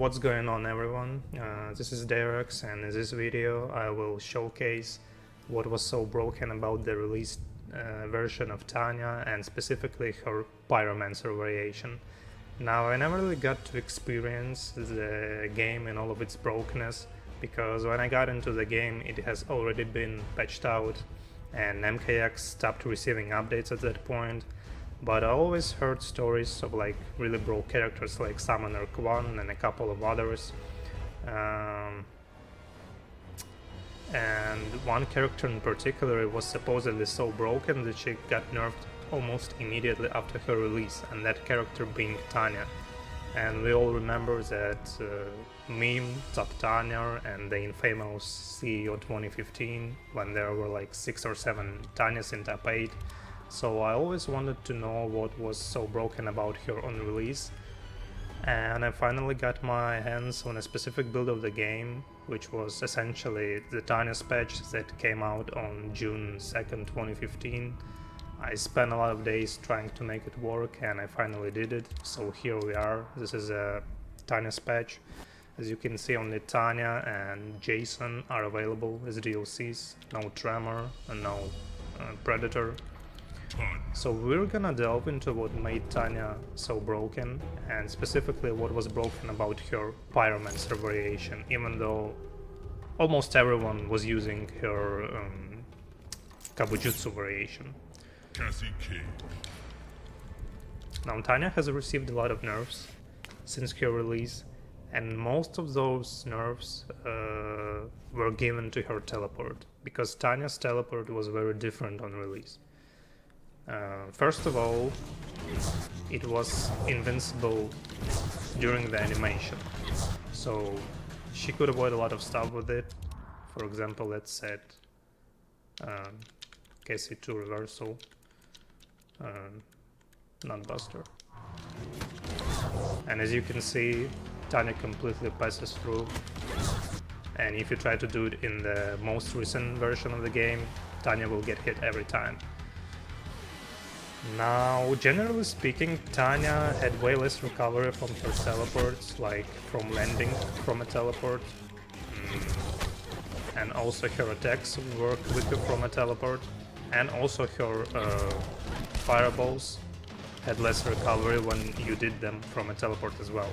What's going on, everyone? This is Derex, and in this video I will showcase what was so broken about the released version of Tanya, and specifically her Pyromancer variation. Now, I never really got to experience the game in all of its brokenness, because when I got into the game it has already been patched out and MKX stopped receiving updates at that point. But I always heard stories of like really broke characters like Summoner Kwan and a couple of others. And one character in particular was supposedly so broken that she got nerfed almost immediately after her release, and that character being Tanya. And we all remember that meme, Top Tanya, and the infamous CEO 2015, when there were like 6 or 7 Tanyas in top 8. So I always wanted to know what was so broken about her on release, and I finally got my hands on a specific build of the game, which was essentially the Tanya's patch that came out on June 2nd, 2015. I spent a lot of days trying to make it work, and I finally did it, so here we are. This is a Tanya's patch. As you can see, only Tanya and Jason are available as DLCs, no Tremor and no Predator. So we're gonna delve into what made Tanya so broken, and specifically what was broken about her Pyromancer variation, even though almost everyone was using her Kabujutsu variation. Now, Tanya has received a lot of nerfs since her release, and most of those nerfs were given to her teleport, because Tanya's teleport was very different on release. First of all, it was invincible during the animation, so she could avoid a lot of stuff with it. For example, let's set KC2 reversal, not buster. And as you can see, Tanya completely passes through, and if you try to do it in the most recent version of the game, Tanya will get hit every time. Now, generally speaking, Tanya had way less recovery from her teleports, like from landing from a teleport, and also her attacks were quicker from a teleport, and also her fireballs had less recovery when you did them from a teleport as well.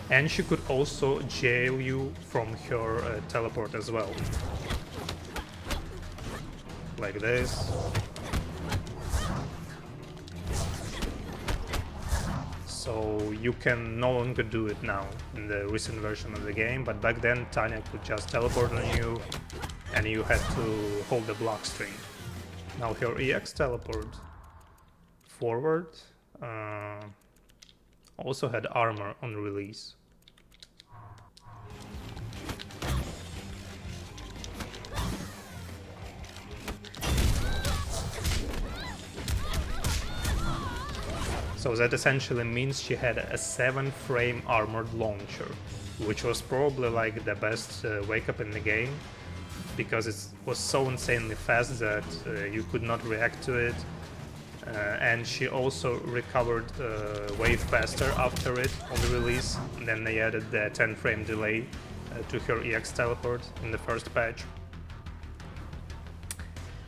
And she could also jail you from her teleport as well, like this. So you can no longer do it now in the recent version of the game, but back then Tanya could just teleport on you and you had to hold the block string. Now her EX teleport forward also had armor on release. So that essentially means she had a 7-frame armored launcher, which was probably like the best wake up in the game, because it was so insanely fast that you could not react to it, and she also recovered way faster after it on the release. And then they added the 10-frame delay to her EX teleport in the first patch.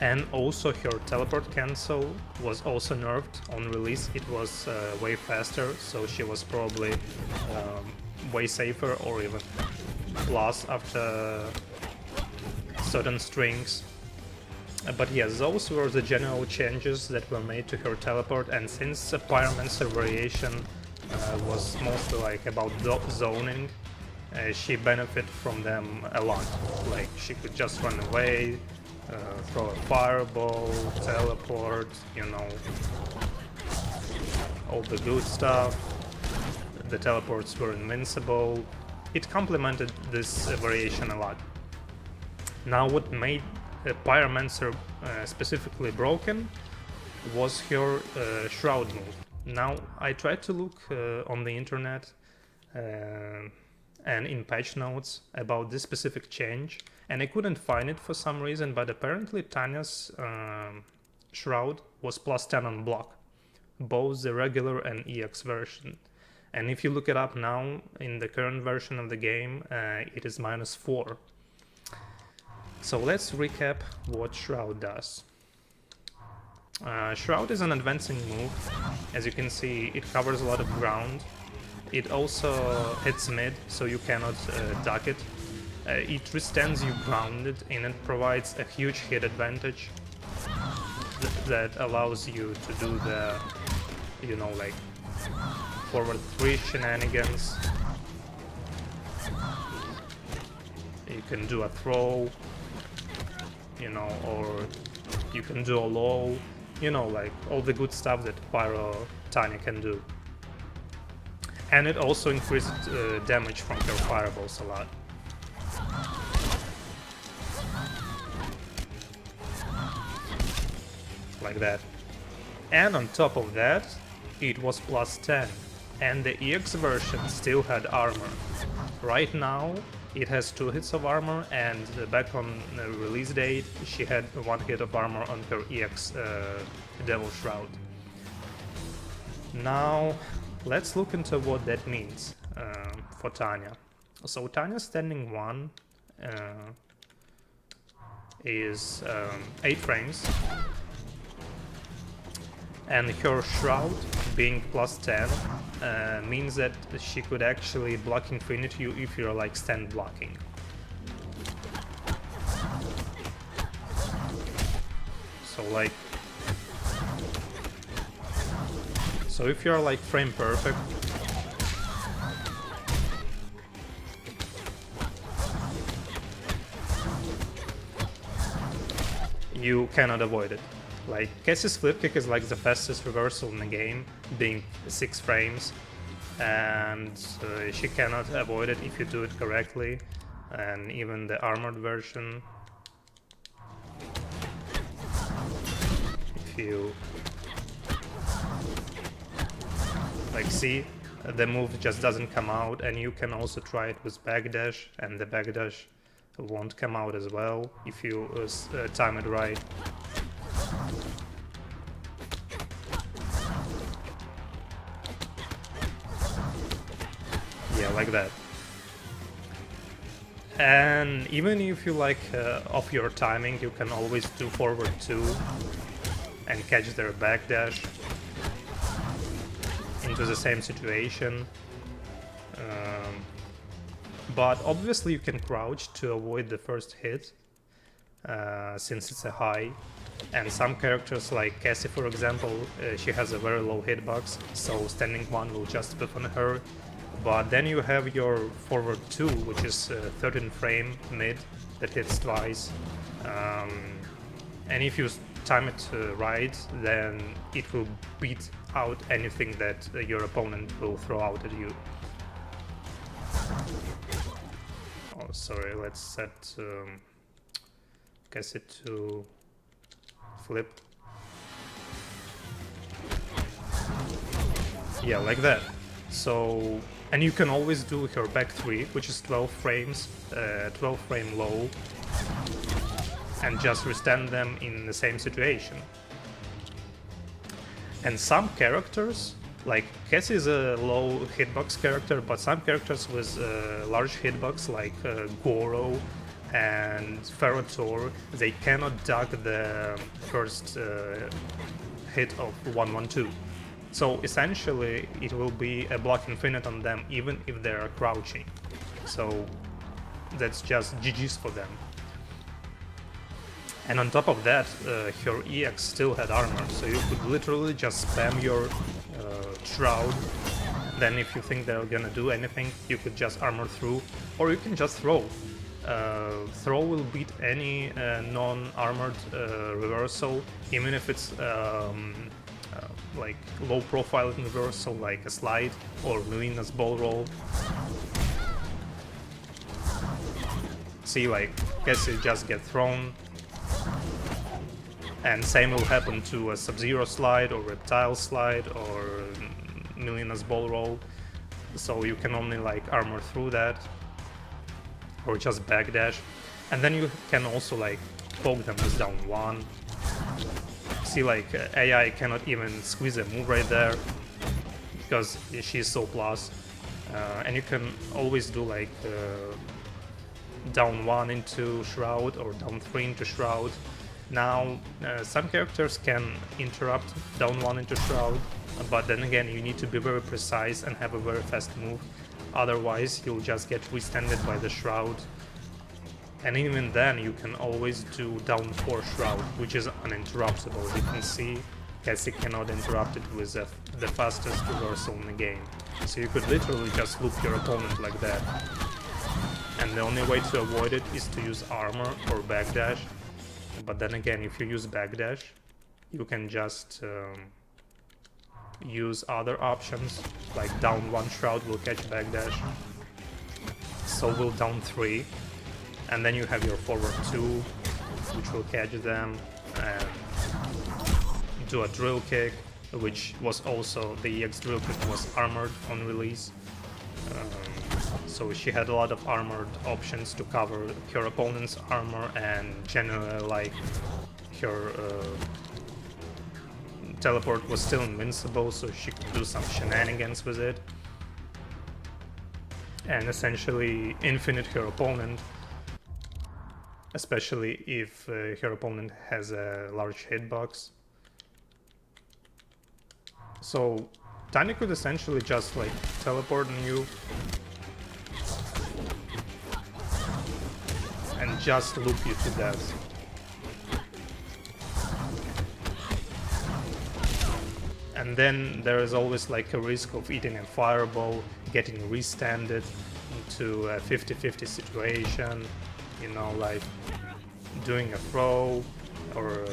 And also her teleport cancel was also nerfed on release. It was way faster, so she was probably way safer, or even plus after certain strings. But yes, those were the general changes that were made to her teleport, and since the Pyromancer variation was mostly like about zoning, she benefited from them a lot. Like, she could just run away, throw a fireball, teleport, you know, all the good stuff. The teleports were invincible. It complemented this variation a lot. Now, what made Pyromancer specifically broken was her shroud move. Now, I tried to look on the internet and in patch notes about this specific change, and I couldn't find it for some reason, but apparently Tanya's shroud was +10 on block, both the regular and EX version. And if you look it up now, in the current version of the game, it is -4. So let's recap what Shroud does. Shroud is an advancing move. As you can see, it covers a lot of ground. It also hits mid, so you cannot duck it. It withstands you grounded, and it provides a huge hit advantage that allows you to do the, you know, like forward 3 shenanigans. You can do a throw, you know, or you can do a low, you know, like all the good stuff that Tanya can do. And it also increases damage from her fireballs a lot. Like that. And on top of that, it was +10. And the EX version still had armor. Right now, it has 2 hits of armor, and back on the release date, she had 1 hit of armor on her EX Devil Shroud. Now, let's look into what that means for Tanya. So Tanya's standing 1 is 8 frames, and her Shroud being +10 means that she could actually block infinite you if you're like stand blocking. So if you're like frame perfect, you cannot avoid it. Like, Cassie's flip kick is like the fastest reversal in the game, being 6 frames, and she cannot avoid it if you do it correctly. And even the armored version, if you like see, the move just doesn't come out, and you can also try it with backdash, and the backdash won't come out as well if you time it right. Yeah, like that. And even if you like off your timing, you can always do forward 2 and catch their backdash into the same situation. But obviously you can crouch to avoid the first hit, since it's a high. And some characters like Cassie, for example, she has a very low hitbox, so standing 1 will just whip on her. But then you have your forward 2, which is 13 frame mid that hits twice. And if you time it right, then it will beat out anything that your opponent will throw out at you. Oh, sorry, let's set Cassie to flip. Yeah, like that. So, and you can always do her back 3, which is 12 frames, 12 frame low, and just withstand them in the same situation. And some characters, like Cassie is a low hitbox character, but some characters with large hitbox like Goro and Ferrotor, they cannot duck the first hit of 1-1-2. So essentially it will be a block infinite on them even if they are crouching. So that's just GG's for them. And on top of that, her EX still had armor, so you could literally just spam your Shroud. Then if you think they're gonna do anything, you could just armor through, or you can just throw. Throw will beat any non-armored reversal, even if it's like low-profile reversal, like a slide or Melina's ball roll. See, like, Cassie just get thrown. And same will happen to a Sub-Zero slide or Reptile slide or Melina's ball roll. So you can only like armor through that or just backdash. And then you can also like poke them with down 1. See, like AI cannot even squeeze a move right there because she's so plus. And you can always do like down 1 into shroud or down 3 into shroud. Now some characters can interrupt down 1 into shroud, but then again you need to be very precise and have a very fast move, otherwise you'll just get re-standed by the shroud. And even then you can always do down 4 shroud, which is uninterruptible. As you can see, Cassie cannot interrupt it with the fastest reversal in the game. So you could literally just loop your opponent like that. And the only way to avoid it is to use armor or backdash. But then again, if you use backdash, you can just use other options, like down 1 shroud will catch backdash, so will down 3, and then you have your forward 2, which will catch them, and do a drill kick, which was also, the EX drill kick was armored on release. So she had a lot of armored options to cover her opponent's armor, and generally like her teleport was still invincible, so she could do some shenanigans with it and essentially infinite her opponent, especially if her opponent has a large hitbox. So Tanya could essentially just like teleport on you and just loop you to death. And then there is always like a risk of eating a fireball, getting restanded into a 50-50 situation, you know, like doing a throw or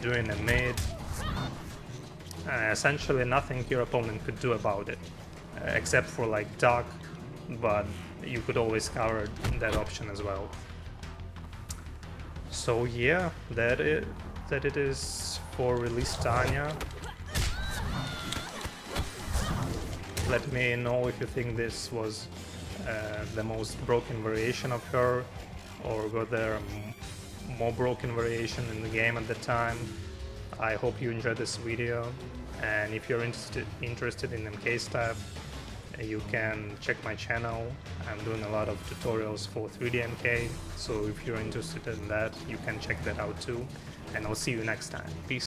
doing a mid. Essentially nothing your opponent could do about it, except for like duck, but you could always cover that option as well. So yeah, that it is for release Tanya. Let me know if you think this was the most broken variation of her, or were there more broken variation in the game at the time. I hope you enjoyed this video, and if you're interested in MK stuff, you can check my channel. I'm doing a lot of tutorials for 3D MK, so if you're interested in that, you can check that out too, and I'll see you next time. Peace.